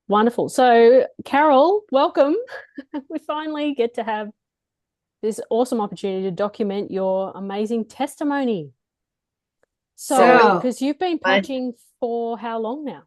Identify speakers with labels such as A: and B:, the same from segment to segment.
A: Wonderful. So, Carol, welcome. We finally get to have this awesome opportunity to document your amazing testimony. So,
B: So
A: because you've been
B: I
A: patching for how long now?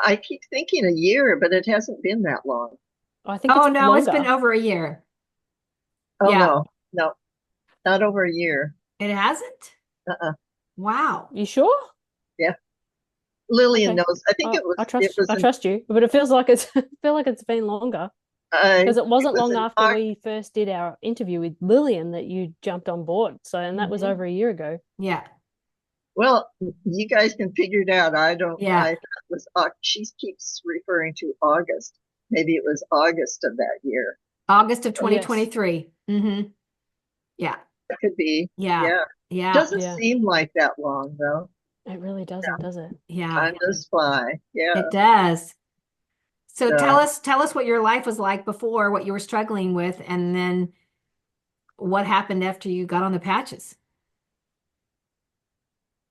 B: I keep thinking a year, but it hasn't been that long.
A: I think
C: Oh
A: it's
C: no, it's been
A: longer.
C: over a year.
B: Oh
C: Yeah,
B: no, no, not over a year.
C: it hasn't?
B: Uh-uh.
C: Wow.
A: You sure?
B: Yeah, Lillian
A: Okay.
B: knows. I think
A: Oh,
B: it was it was
A: I
B: an
A: trust you, but it feels like it's I feel like it's been longer
B: I
A: because it
B: it
A: wasn't
B: was
A: long
B: an
A: after we first did our interview with Lillian that you jumped on board. So, and that was
C: Hmm.
A: over a year ago.
C: Yeah,
B: well, you guys can figure it out. I don't. I
C: yeah.
B: thought it was she keeps referring to August. Maybe it was August of that year.
C: August of
A: Yes.
C: 2023. Yeah,
B: It could be.
C: yeah,
B: Yeah,
C: yeah,
B: doesn't
A: Yeah.
B: seem like that long though.
A: It really doesn't, does it?
C: yeah.
B: Time does fly.
C: It
B: Yeah.
C: does. So tell
B: So
C: us, tell us what your life was like before, what you were struggling with, and then what happened after you got on the patches.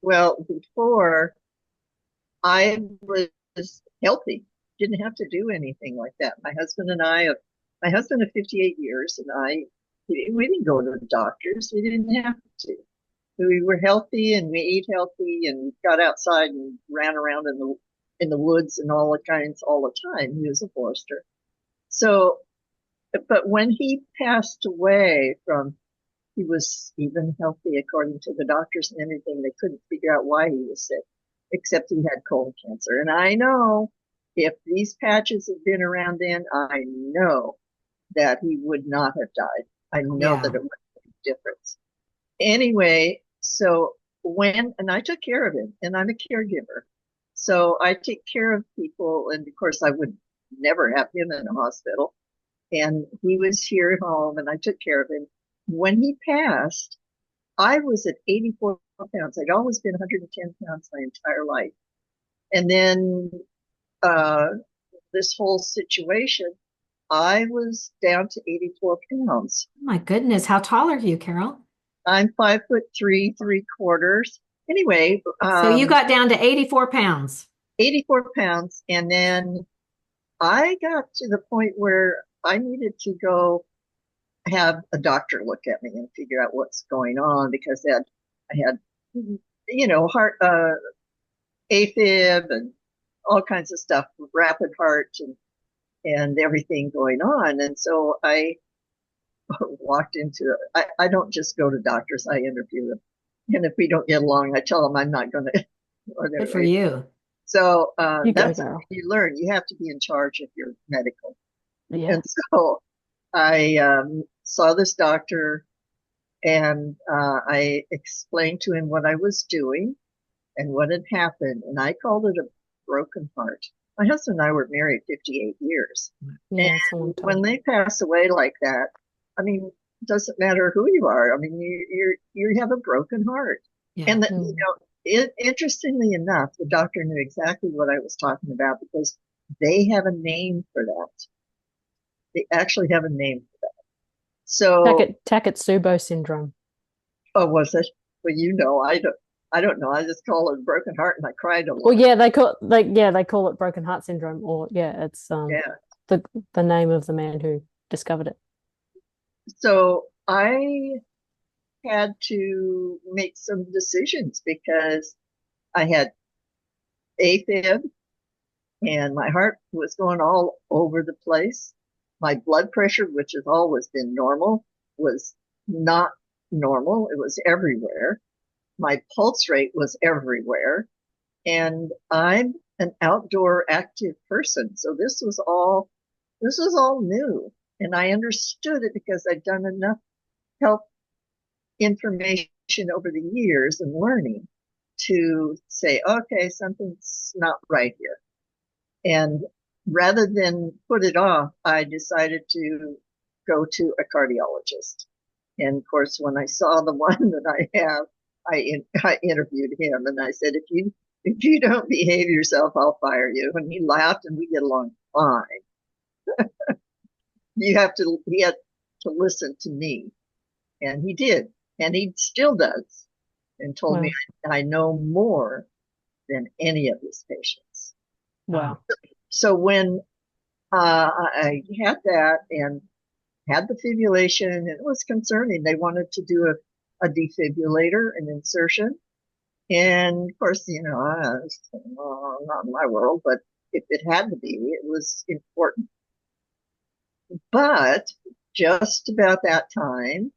B: well, before I was healthy, didn't have to do anything like that. My husband of 58 years and we didn't go to the doctors. We didn't have to. We were healthy and we ate healthy and got outside and ran around in the woods and all the kinds all the time. He was a forester. So, but when he passed away he was even healthy according to the doctors and everything. They couldn't figure out why he was sick, except he had colon cancer. And I know if these patches had been around then, I know that he would not have died. I know that
C: Yeah,
B: it would make a difference. Anyway, so and I took care of him, and I'm a caregiver. So I take care of people, and of course, I would never have him in a hospital. And he was here at home, and I took care of him. When he passed, I was at 84 pounds. I'd always been 110 pounds my entire life. And then uh, this whole situation, I was down to 84 pounds.
C: oh my goodness. How tall are you, Carol?
B: I'm 5'3", 3/4. Anyway,
C: So you got down to 84 pounds.
B: 84 pounds. And then I got to the point where I needed to go have a doctor look at me and figure out what's going on because I had, heart, AFib and all kinds of stuff, rapid heart and everything going on. And so I walked into I don't just go to doctors, I interview them. And if we don't get along, I tell them I'm not going to,
C: Good for
B: whatever.
C: you.
B: So
A: You go,
B: that's
A: girl.
B: you learn. You have to be in charge of your medical.
A: Yeah.
B: And so I saw this doctor and I explained to him what I was doing and what had happened. And I called it a broken heart. My husband and I were married 58 years. And
A: Yeah, it's a long
B: when
A: time.
B: they pass away like that, I mean, it doesn't matter who you are. I mean, you have a broken heart.
C: Yeah.
B: And that,
A: Mm.
B: interestingly enough, the doctor knew exactly what I was talking about because they have a name for that. They actually have a name for that. So,
A: Takotsubo syndrome.
B: oh, was it? Well, I don't know. I just call it a broken heart, and I cried a
A: Well,
B: lot.
A: yeah, they call it broken heart syndrome, or yeah, it's
B: Yeah.
A: the the name of the man who discovered it.
B: So I had to make some decisions because I had AFib and my heart was going all over the place. My blood pressure, which has always been normal, was not normal. It was everywhere. My pulse rate was everywhere. And I'm an outdoor active person. So this was all new. And I understood it because I'd done enough health information over the years and learning to say, okay, something's not right here. And rather than put it off, I decided to go to a cardiologist. And of course, when I saw the one that I have, I interviewed him and I said, if you don't behave yourself, I'll fire you. And he laughed and we get along fine. He had to listen to me. And he did. And he still does. And told me
A: Well,
B: I know more than any of his patients.
A: Wow.
B: So when I had that and had the fibrillation, and it was concerning. They wanted to do a defibrillator, an insertion. And of course, not in my world, but if it had to be, it was important. But just about that time,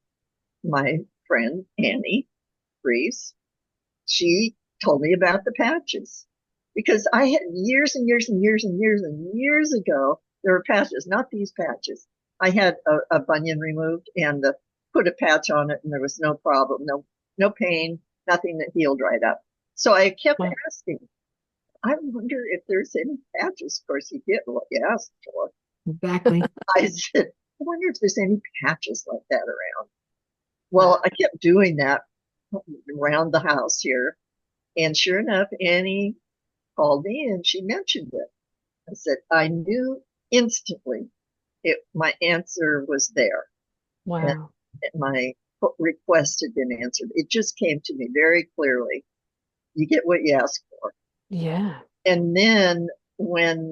B: my friend Annie Reese, she told me about the patches because I had years and years and years and years and years ago, there were patches, not these patches. I had a bunion removed and put a patch on it, and there was no problem, no pain, nothing that healed right up. So I kept
A: Wow.
B: asking, I wonder if there's any patches. Of course, you get what you asked for.
C: Exactly.
B: I said, I wonder if there's any patches like that around. Well, I kept doing that around the house here. And sure enough, Annie called me and she mentioned it. I said, I knew instantly my answer was there. And
A: Wow.
B: my request had been answered. It just came to me very clearly. You get what you ask for.
A: Yeah.
B: And then when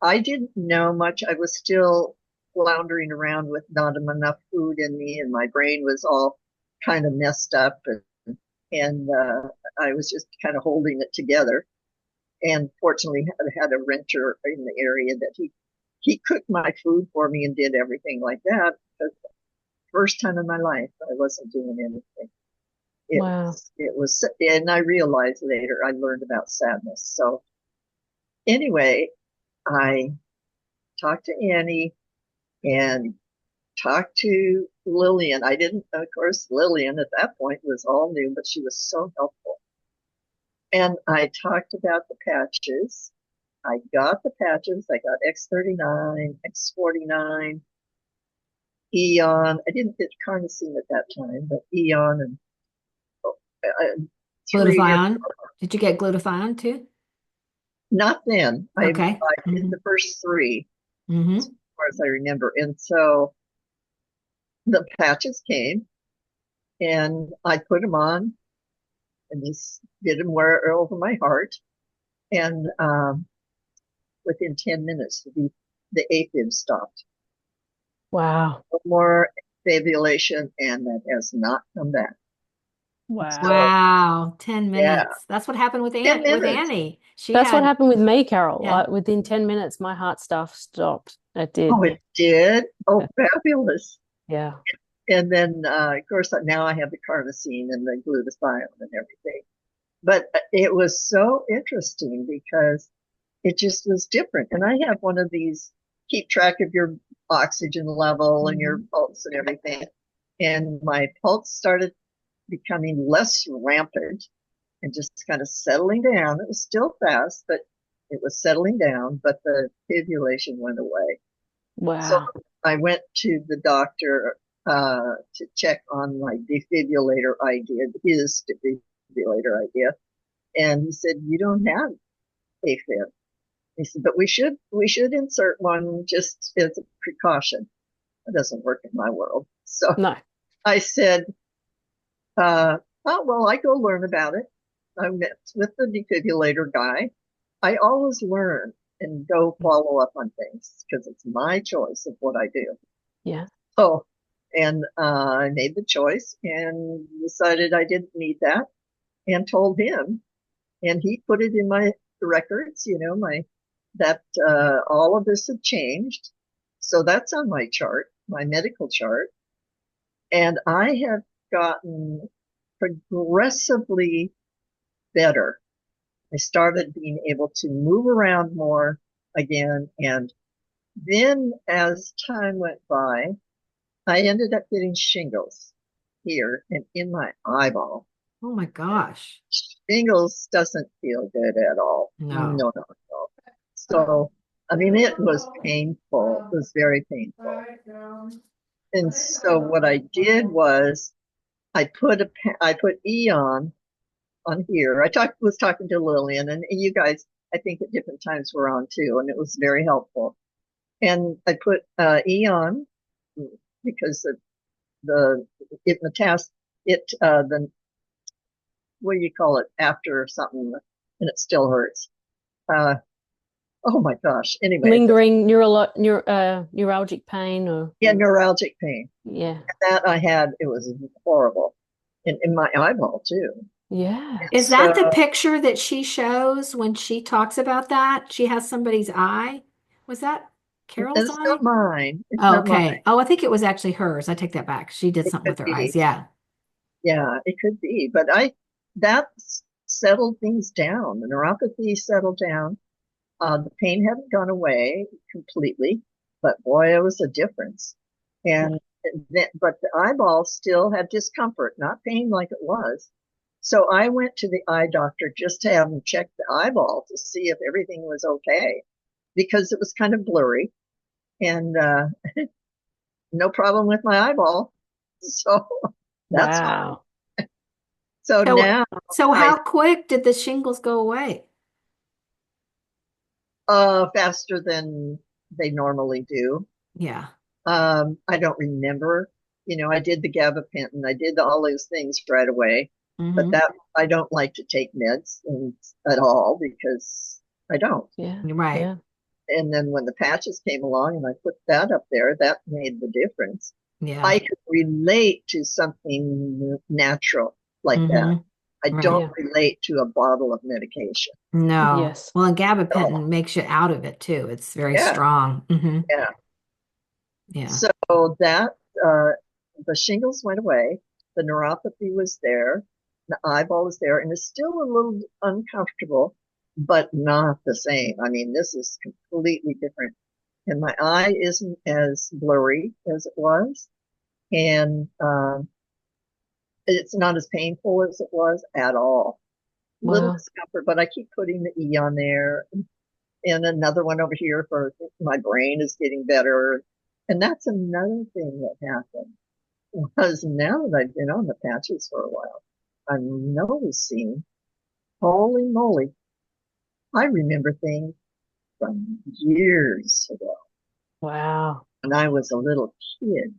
B: I didn't know much, I was still floundering around with not enough food in me, and my brain was all kind of messed up, and I was just kind of holding it together. And fortunately, had a renter in the area that he cooked my food for me and did everything like that. But the first time in my life, I wasn't doing anything.
A: Wow.
B: It was, and I realized later I learned about sadness. So anyway, I talked to Annie and talked to Lillian. I didn't, of course, Lillian at that point was all new, but she was so helpful. And I talked about the patches. I got the patches. I got X39, X49, Eon. I didn't get carnosine at that time, but Eon and uh, three or
C: Glutathione. Did you get glutathione too?
B: not then.
C: Okay.
B: I did the first three, as
C: Mm-hmm.
B: far as I remember. And so the patches came and I put them on and just did them wear over my heart. And within 10 minutes, the AFib stopped.
A: Wow.
B: No more fibrillation, and that has not come back.
A: Wow.
B: So,
C: Wow, 10
B: yeah,
C: minutes. That's what happened with
B: 10 minutes.
C: Annie. She
A: That's what
C: had,
A: happened with me, Carol.
C: yeah.
A: Like within 10 minutes, my heart stuff stopped. It did.
B: Oh, it did. Oh, fabulous.
A: Yeah.
B: And then, of course, now I have the carnosine and the glutathione and everything. But it was so interesting because it just was different. And I have one of these keep track of your oxygen level and your pulse and everything. And my pulse started becoming less rampant and just kind of settling down. It was still fast, but it was settling down, but the fibrillation went away. So
A: Wow.
B: I went to the doctor to check on my defibrillator idea, his defibrillator idea. And he said, you don't have AFib. He said, but we should insert one just as a precaution. It doesn't work in my world. So
A: No.
B: I said, oh, well, I go learn about it. I met with the defibrillator guy. I always learn and go follow up on things because it's my choice of what I do.
A: Yeah.
B: So, and I made the choice and decided I didn't need that and told him, and he put it in my records, that all of this had changed. So that's on my chart, my medical chart. And I have gotten progressively better. I started being able to move around more again. And then as time went by, I ended up getting shingles here and in my eyeball.
C: Oh my gosh.
B: Shingles doesn't feel good at all.
C: No.
B: No, no, no. So, I mean, it was painful. It was very painful. And so what I did was I put Eon on here. Was talking to Lillian, and you guys, I think at different times were on too, and it was very helpful. And I put Eon because the it metast it the what do you call it after something, and it still hurts. Oh my gosh. Anyway,
A: Lingering neuralgic pain or
B: yeah, neuralgic pain.
A: yeah.
B: That I had, it was horrible. In my eyeball too.
A: Yeah.
C: Is that the
B: So
C: picture that she shows when she talks about that? She has somebody's eye. Was that Carol's
B: it's
C: eye?
B: not mine. It's
C: Oh,
B: not mine.
C: okay. Oh, I think it was actually hers. I take that back. She did
B: It
C: something
B: could
C: with her eyes.
B: be.
C: Yeah.
B: Yeah, it could be. But that settled things down. The neuropathy settled down. The pain hadn't gone away completely, but boy, it was a difference. And but the eyeball still had discomfort, not pain like it was. So I went to the eye doctor just to have him check the eyeball to see if everything was okay because it was kind of blurry and no problem with my eyeball. So that's fine.
A: Wow.
B: So
C: So,
B: now
C: so
B: I
C: how quick did the shingles go away?
B: faster than they normally do.
C: Yeah.
B: I don't remember. I did the gabapentin, I did all those things right away, but
C: Mm-hmm.
B: that I don't like to take meds at all because I don't.
A: Yeah.
C: Right.
A: Yeah.
B: And then when the patches came along and I put that up there, that made the difference.
C: Yeah.
B: I could relate to something natural like that.
C: Mm-hmm.
B: I
C: Right.
B: don't
A: Yeah.
B: relate to a bottle of medication.
C: No.
A: Yes.
C: Well, and
B: Oh,
C: gabapentin makes you out of it too. It's very
B: yeah,
C: strong. Mm-hmm.
B: yeah.
C: Yeah.
B: So that uh, the shingles went away, the neuropathy was there, the eyeball is there, and it's still a little uncomfortable, but not the same. I mean, this is completely different. And my eye isn't as blurry as it was, and it's not as painful as it was at all. Little
A: Wow.
B: discomfort, but I keep putting the E on there, and another one over here for my brain is getting better. And that's another thing that happened was now that I've been on the patches for a while, I'm noticing, holy moly, I remember things from years ago
A: Wow.
B: when I was a little kid.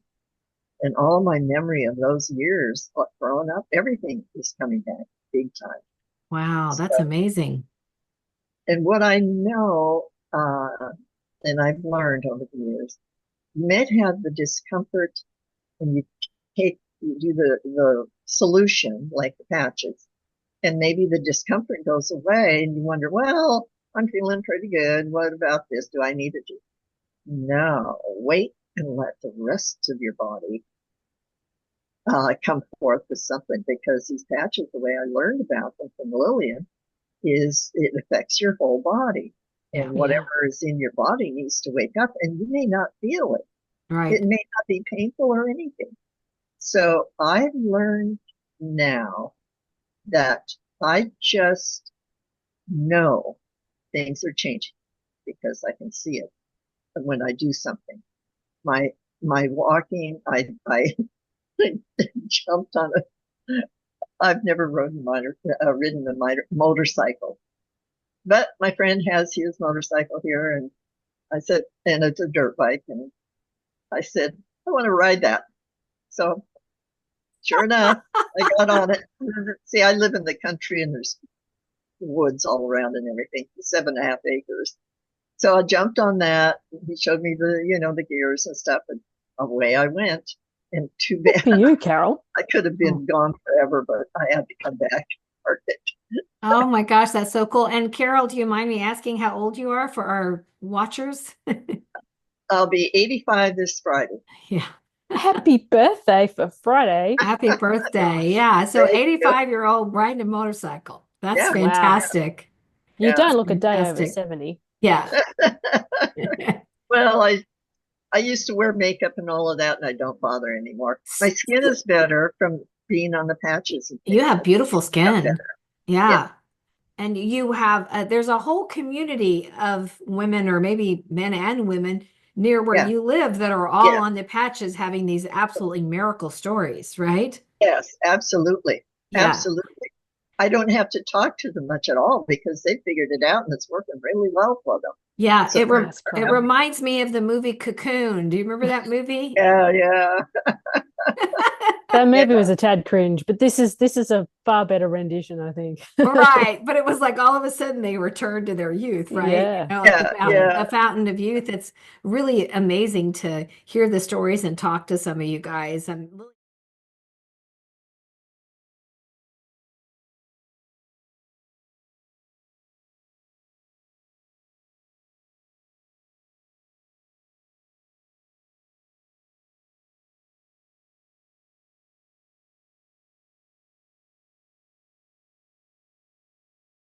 B: And all my memory of those years growing up, everything is coming back big time.
C: Wow.
B: So,
C: That's amazing.
B: and what I know, and I've learned over the years, you might have the discomfort and you do the solution like the patches and maybe the discomfort goes away and you wonder, well, I'm feeling pretty good. What about this? Do I need to do? No, wait and let the rest of your body come forth with something because these patches, the way I learned about them from Lillian, is it affects your whole body.
C: Yeah.
B: And
A: Yeah.
B: whatever is in your body needs to wake up, and you may not feel it. It
C: Right.
B: may not be painful or anything. So I've learned now that I just know things are changing because I can see it when I do something. My my walking, I jumped on a. I've never ridden a motorcycle, but my friend has his motorcycle here, and I said, and it's a dirt bike, and I said, I want to ride that. So sure enough, I got on it. See, I live in the country, and there's woods all around and everything, 7.5 acres. So I jumped on that. He showed me the gears and stuff, and away I went. And too
A: Good
B: bad
A: for you, Carol.
B: I could have
C: Oh,
B: been gone forever, but I had to come back.
C: oh my gosh, that's so cool. And Carol, do you mind me asking how old you are for our watchers?
B: I'll be 85 this Friday.
C: Yeah.
A: Happy birthday for Friday.
C: Happy birthday.
A: Gosh.
C: Yeah. So
B: Thank you.
C: 85-year-old riding a motorcycle. That's
B: Yeah,
A: Wow.
C: fantastic.
A: You
B: yeah.
A: don't
C: That's
A: look a day over
C: fantastic.
A: 70.
C: Yeah.
B: Well, I used to wear makeup and all of that, and I don't bother anymore. My skin is better from being on the patches and
C: You
B: things.
C: have beautiful
B: Got
C: skin.
B: better. Yeah,
C: Yeah. And you have, there's a whole community of women, or maybe men and women, near where
B: yeah,
C: you live that are all
B: yeah.
C: on the patches having these absolutely miracle stories, right?
B: Yes, absolutely.
C: Yeah.
B: Absolutely. I don't have to talk to them much at all because they figured it out and it's working really well for them.
C: Yeah.
B: So,
A: That's
C: It
A: great.
C: reminds me of the movie Cocoon. Do you remember that movie?
B: yeah, yeah.
A: That movie was
B: Yeah.
A: a tad cringe, but this is a far better rendition, I think.
C: Right. But it was like all of a sudden they returned to their youth, right? You
A: Yeah.
C: know, like
B: Yeah,
C: a
B: yeah.
C: fountain of youth. It's really amazing to hear the stories and talk to some of you guys. I'm